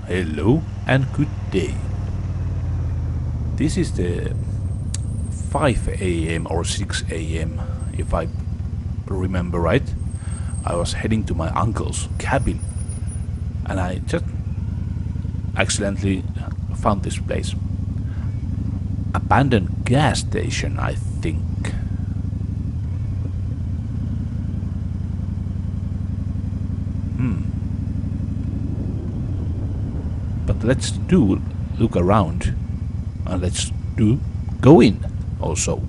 Hello and good day. This is the 5 a.m. or 6 a.m. if I remember right. I was heading to my uncle's cabin and I just accidentally found this place. Abandoned gas station, I think. But let's do look around and let's do go in also.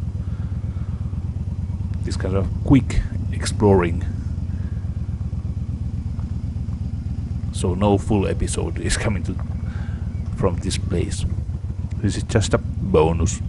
This kind of quick exploring. So no full episode is coming from this place. This is just a bonus.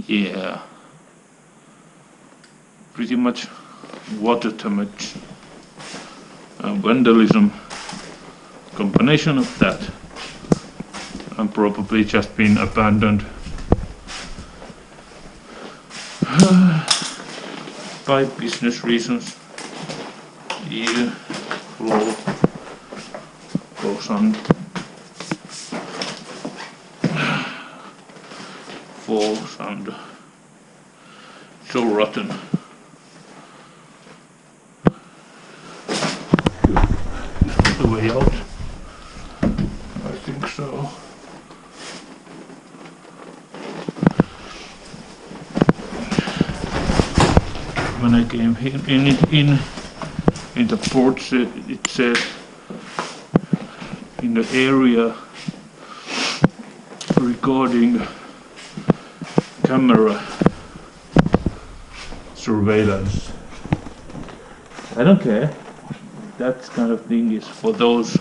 Yeah, pretty much water damage and vandalism, combination of that, and probably just been abandoned by business reasons. Yeah, floor goes on, falls and so rotten. The way out, I think so. When I came in the port, it said in the area regarding camera surveillance. I don't care. That kind of thing is for those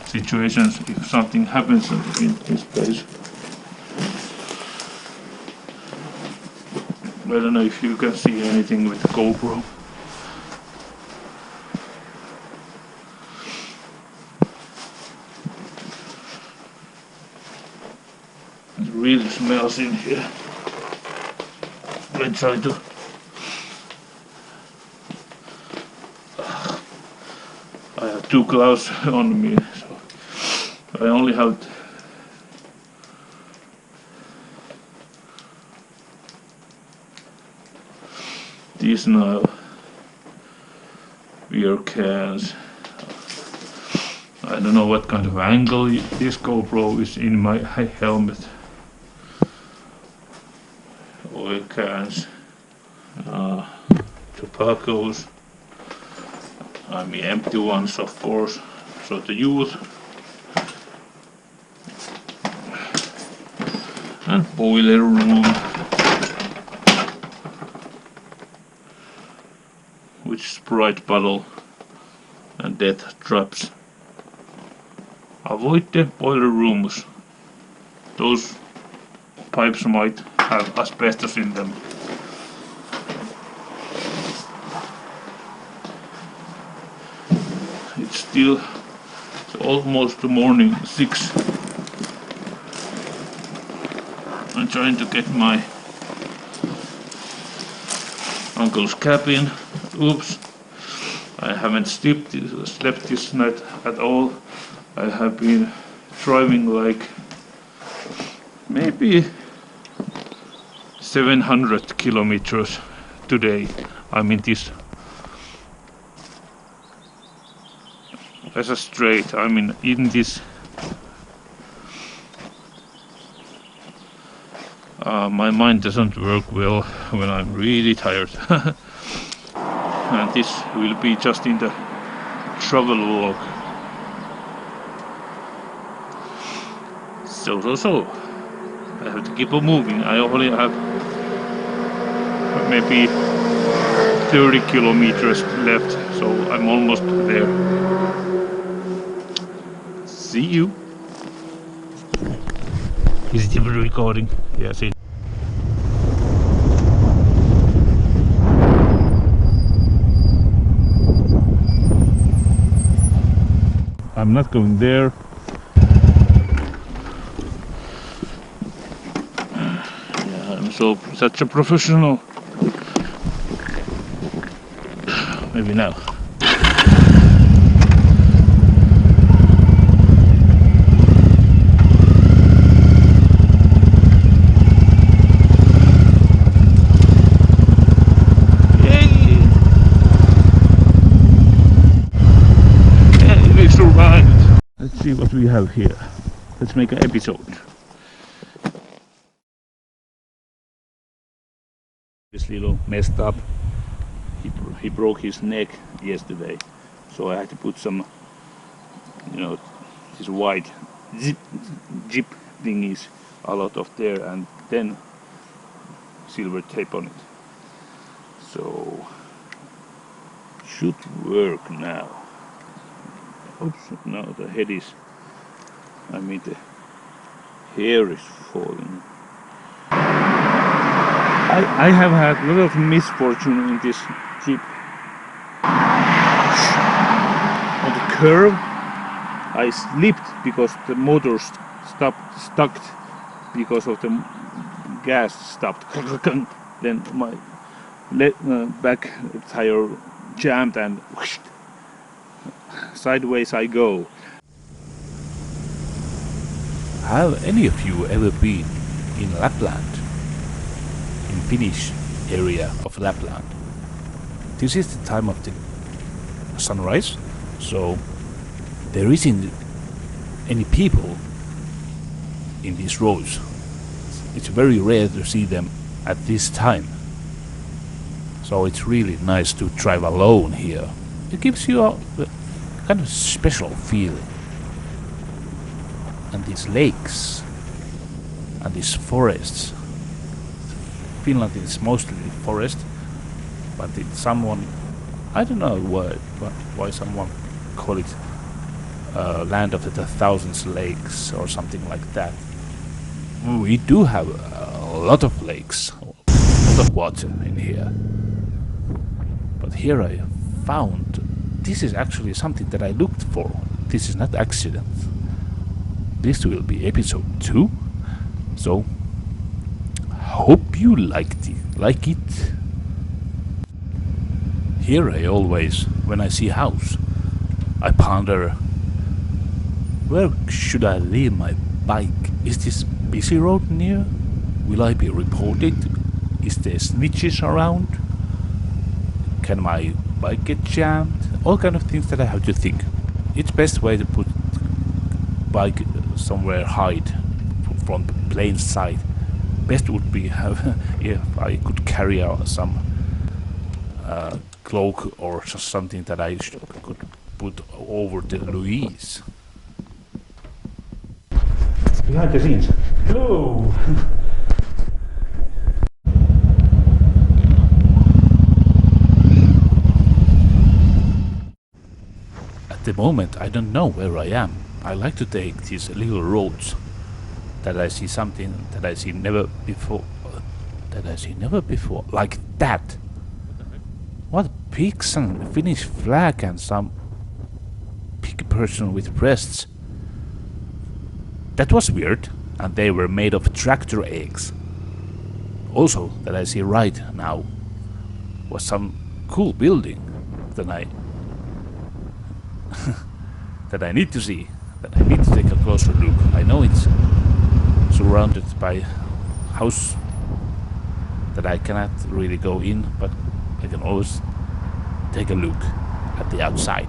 situations if something happens in this place. I don't know if you can see anything with the GoPro. It really smells in here. Let's try to. I have two gloves on me, so I only have these now. Beer cans. I don't know what kind of angle this GoPro is in my helmet. Oil cans, tobaccos, I mean empty ones of course, so the youth, and boiler room, which Sprite bottle and death traps. Avoid the boiler rooms, those pipes might have asbestos in them. It's almost the morning 6. I'm trying to get my uncle's cabin. Oops, I haven't slept this night at all. I have been driving like maybe 700 kilometers today. I mean this as a straight. I mean, in this my mind doesn't work well when I'm really tired. And this will be just in the travel vlog. So I have to keep on moving. I only have maybe 30 kilometers left, so I'm almost there. See you. Is it even recording? Yes, it. I'm not going there. Yeah, I'm such a professional. Maybe now. Let's see what we have here. Let's make an episode. This little messed up. He broke his neck yesterday, so I had to put some, this white zip thingies, a lot of there, and then silver tape on it. So should work now. Oops, now the head is, the hair is falling. I have had a lot of misfortune in this Jeep. On the curve, I slipped because the motor stuck because of the gas stopped. Then my back tire jammed and whoosh, sideways I go. Have any of you ever been in Lapland? In Finnish area of Lapland? This is the time of the sunrise, so there isn't any people in these roads. It's very rare to see them at this time. So it's really nice to drive alone here. It gives you a kind of special feeling. And these lakes and these forests. Finland is mostly forest, but it's I don't know why someone call it land of the thousands lakes or something like that. We do have a lot of lakes, a lot of water in here. But here I found this is actually something that I looked for. This is not accident. This will be episode 2. So hope you like it. Here I always, when I see house, I ponder, where should I leave my bike? Is this busy road near? Will I be reported? Is there snitches around? Can my bike get jammed? All kind of things that I have to think. It's best way to put bike somewhere hide from the plain sight. Best would be if I could carry out some cloak or just something that I could put over the Louise. Behind the scenes. Hello. At the moment I don't know where I am. I like to take these little roads that I see something that I see never before. Like that. What pigs and Finnish flag and some pig person with breasts. That was weird, and they were made of tractor eggs. Also, that I see right now was some cool building that I that I need to see, that I need to take a closer look. I know it's surrounded by house that I cannot really go in, but I can always take a look at the outside.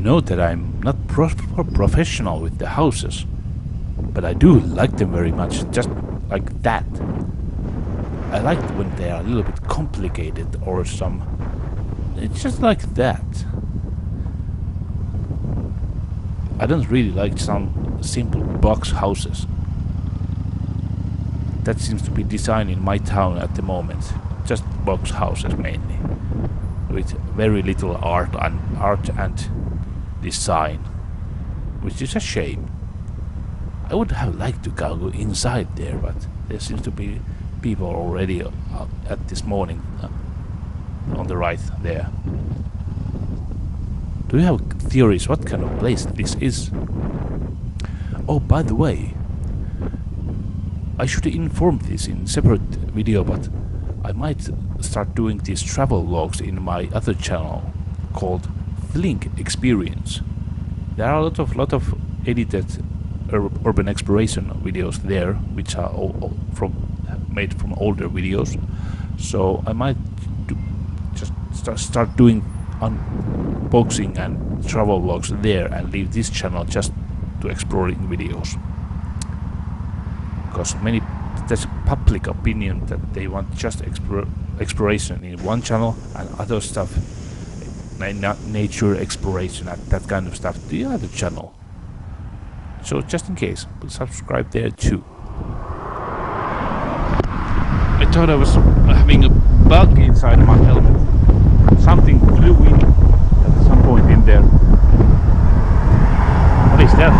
know that I'm not professional with the houses, but I do like them very much, just like that. I like when they are a little bit complicated or some... It's just like that. I don't really like some simple box houses. That seems to be designed in my town at the moment. Just box houses mainly, with very little art and design, which is a shame. I would have liked to go inside there, but there seems to be people already at this morning on the right there. Do you have theories what kind of place this is? Oh, by the way, I should inform this in separate video, but I might start doing these travel logs in my other channel called Flink Experience. There are a lot of edited urban exploration videos there, which are all made from older videos. So I might just start doing unboxing and travel vlogs there and leave this channel just to exploring videos. Because there's public opinion that they want just exploration in one channel and other stuff, nature exploration and that kind of stuff, the other channel. So just in case, please subscribe there too. I thought I was having a bug inside my helmet. Something flew in at some point in there. What is that?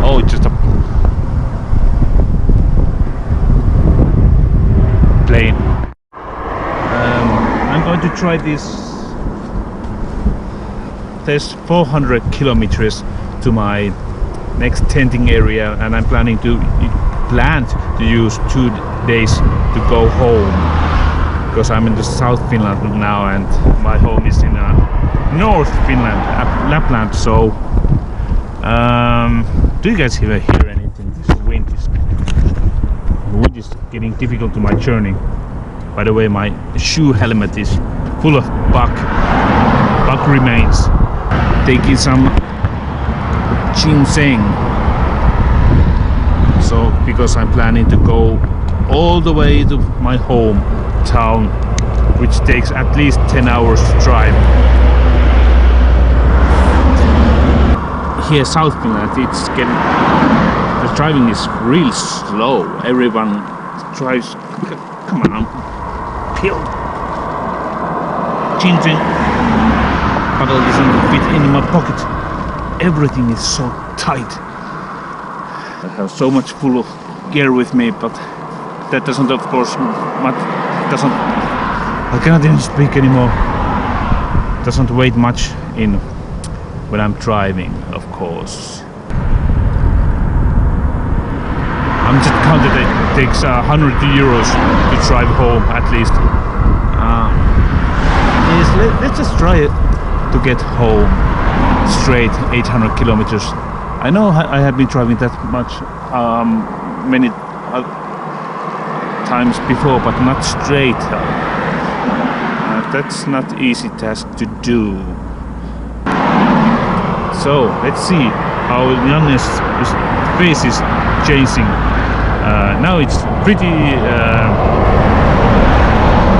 Oh, it's just a plane. I'm going to try this. There's 400 kilometers to my next tenting area, and I'm planning to use 2 days to go home, because I'm in the South Finland now and my home is in North Finland, Lapland. So do you guys ever hear anything? This wind is getting difficult to my journey. By the way, my shoe helmet is full of bug remains. Taking some ginseng. So because I'm planning to go all the way to my hometown, which takes at least 10 hours to drive. Here South Finland, the driving is real slow. Everyone drives, come on, pill, ginseng bottle doesn't fit in my pocket. Everything is so tight. I have so much full of gear with me, but that doesn't, of course, I cannot even speak anymore. Doesn't weigh much in when I'm driving, of course. I'm just counted it takes 100 euros to drive home at least. Yes, let's just try it to get home straight 800 kilometers. I know I have been driving that much many times before, but not straight. That's not easy task to do. So let's see how Janne's face is changing. Now it's pretty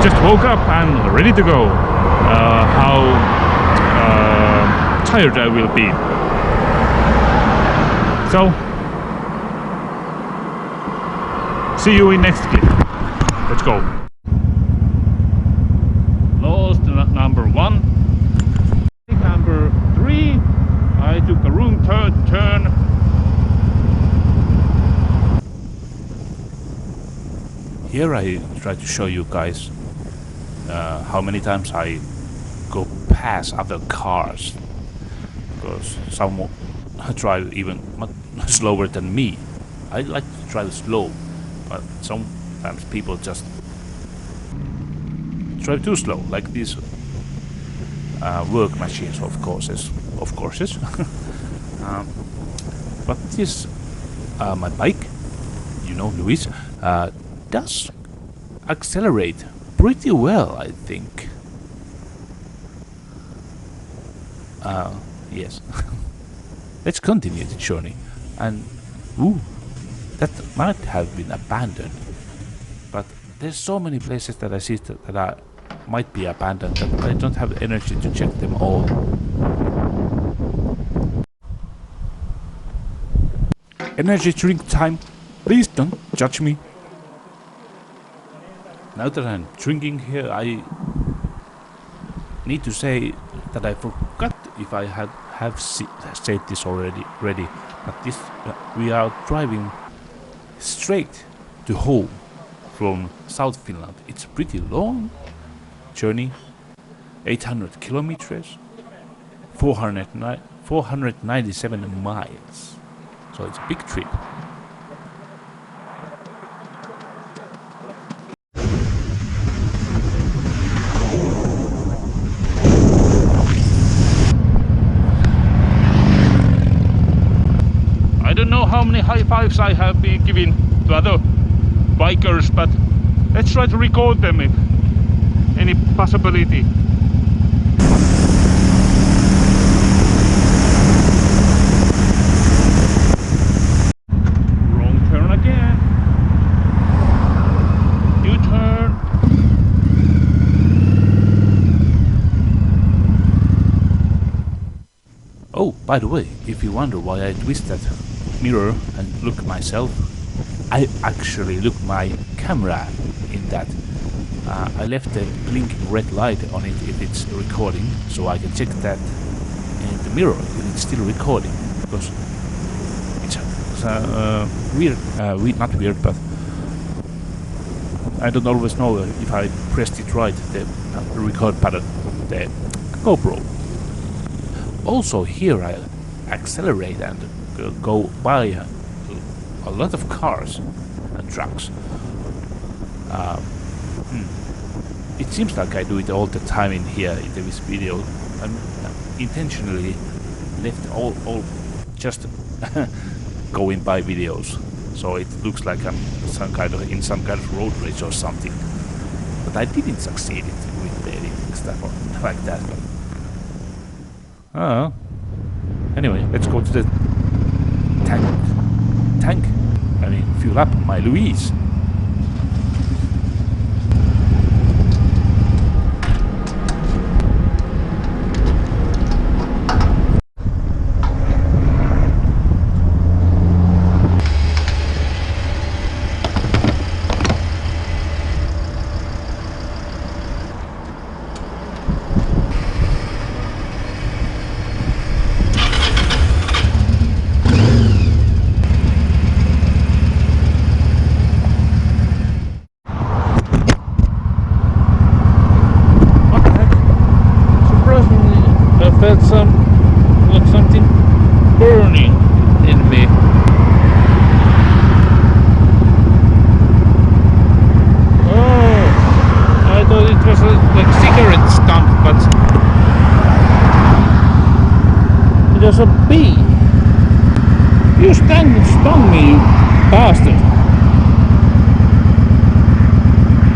just woke up and ready to go. How tired I will be. So see you in next clip. Let's go. Lost number 1. Number 3. I took a wrong turn. Here I try to show you guys how many times I go past other cars, because some drive even much slower than me. I like to drive slow, but sometimes people just drive too slow, like these work machines, of course. But this my bike, you know, Luis, does accelerate pretty well, I think. Yes. Let's continue the journey. And ooh, that might have been abandoned. But there's so many places that I see that are, might be abandoned that I don't have energy to check them all. Energy drink time. Please don't judge me. Now that I'm drinking here, I need to say that I forgot if I have said this already. But this we are driving straight to home from South Finland. It's a pretty long journey, 800 kilometers, 497 miles. So it's a big trip. I don't know how many high fives I have been giving to other bikers, but let's try to record them if any possibility. Wrong turn again. U-turn. Oh, by the way, if you wonder why I twist that mirror and look myself, I actually look my camera in that. I left a blinking red light on it if it's recording, so I can check that in the mirror if it's still recording, because it's weird, not weird, but I don't always know if I pressed it right, the record button from the GoPro. Also here I accelerate and go by a lot of cars and trucks. It seems like I do it all the time in here in this video. I'm intentionally left all just going by videos, so it looks like I'm in some kind of road race or something. But I didn't succeed with the editing stuff or like that. But anyway, let's go to the tank. I mean, fuel up my Louise. Felt something burning in me. Oh, I thought it was like cigarette stump, but it was a bee. You stung me, you bastard.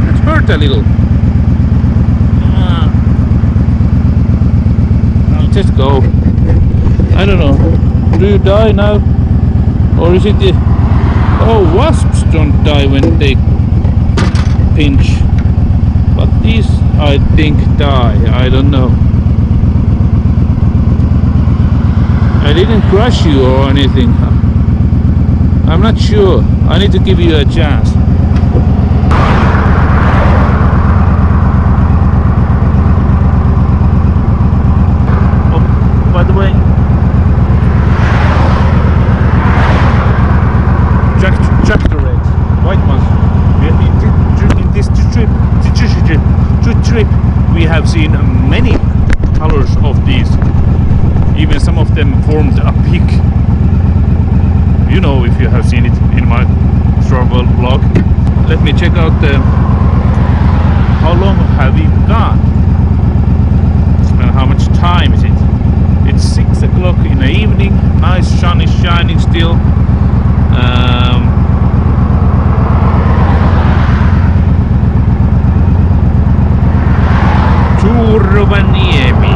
It hurt a little. Just go. I don't know. Do you die now? Or is it the... Oh, wasps don't die when they pinch. But these, I think, die. I don't know. I didn't crush you or anything. I'm not sure. I need to give you a chance. By the way, chapter 8, white ones. In this trip, we have seen many colors of these. Even some of them formed a peak. You know, if you have seen it in my travel vlog. Let me check out how long have we gone? How much time is it? It's 6 o'clock in the evening. Nice sun is shining still. Rovaniemi.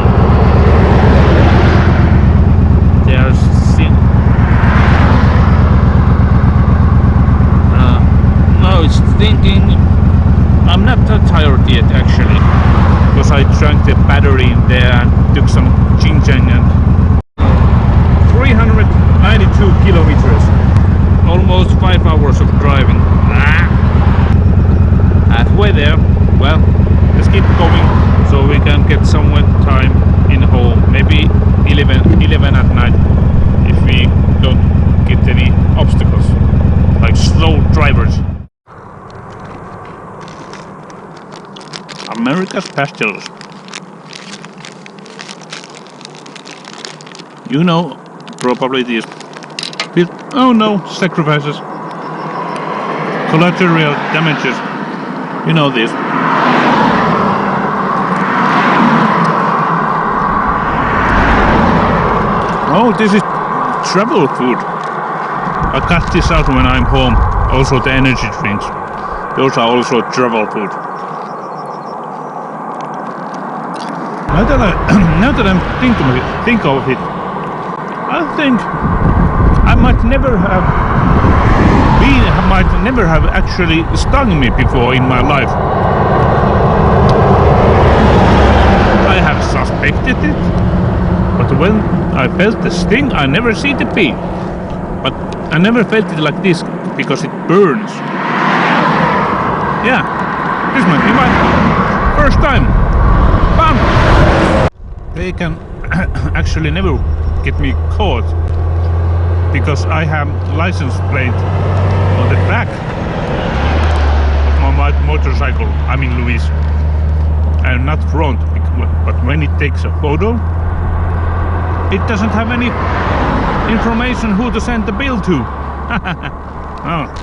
not that tired yet actually, because I drank the battery in there and took some ginseng and 392 kilometers, almost 5 hours of driving. Halfway there. Well, let's keep going so we can get somewhere time in home, maybe 11 at night if we don't get any obstacles like slow drivers. America's pastels. You know, probably these. Oh no, sacrifices. Collateral damages. You know this. Oh, this is travel food. I cut this out when I'm home. Also the energy drinks. Those are also travel food. Now that I'm think of it, I think I might never have actually stung me before in my life. I have suspected it, but when I felt the sting, I never see the pain. But I never felt it like this because it burns. Yeah, this might be my first time. Fun! They can actually never get me caught because I have license plate on the back of my motorcycle. I mean Luis, and not front. But when it takes a photo, it doesn't have any information who to send the bill to.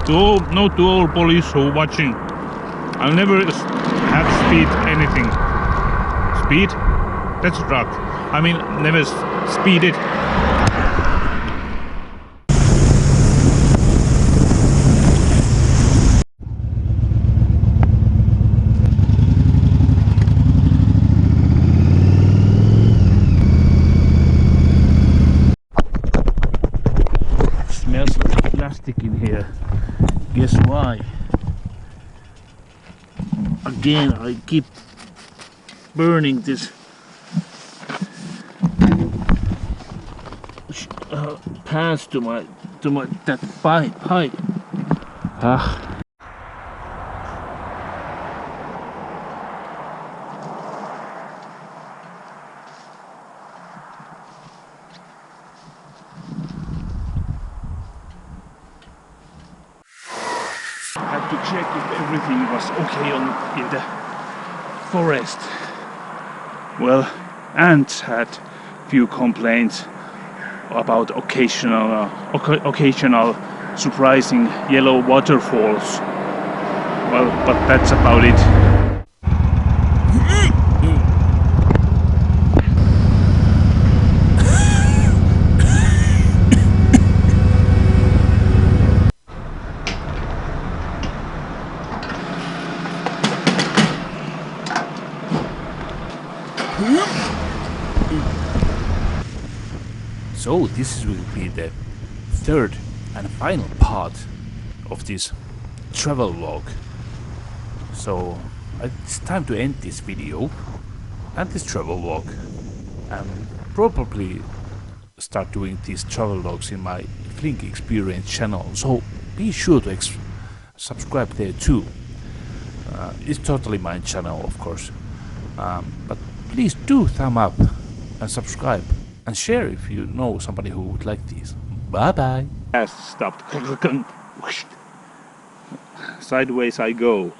To all police who are watching, I'll never have speed anything. Speed? That's drug. I mean, never speed it. Smells like plastic in here. Guess why? Again, I keep burning this pants to my that pipe. Had to check if everything was okay in the forest. Well, ants had few complaints about occasional surprising yellow waterfalls. Well, but that's about it. So this will be the third and final part of this travel log. So it's time to end this video and this travel log, and probably start doing these travel logs in my Flink Experience channel. So be sure to subscribe there too. It's totally my channel, of course, but please do thumb up and subscribe and share if you know somebody who would like this. Bye bye. Stopped. Sideways I go.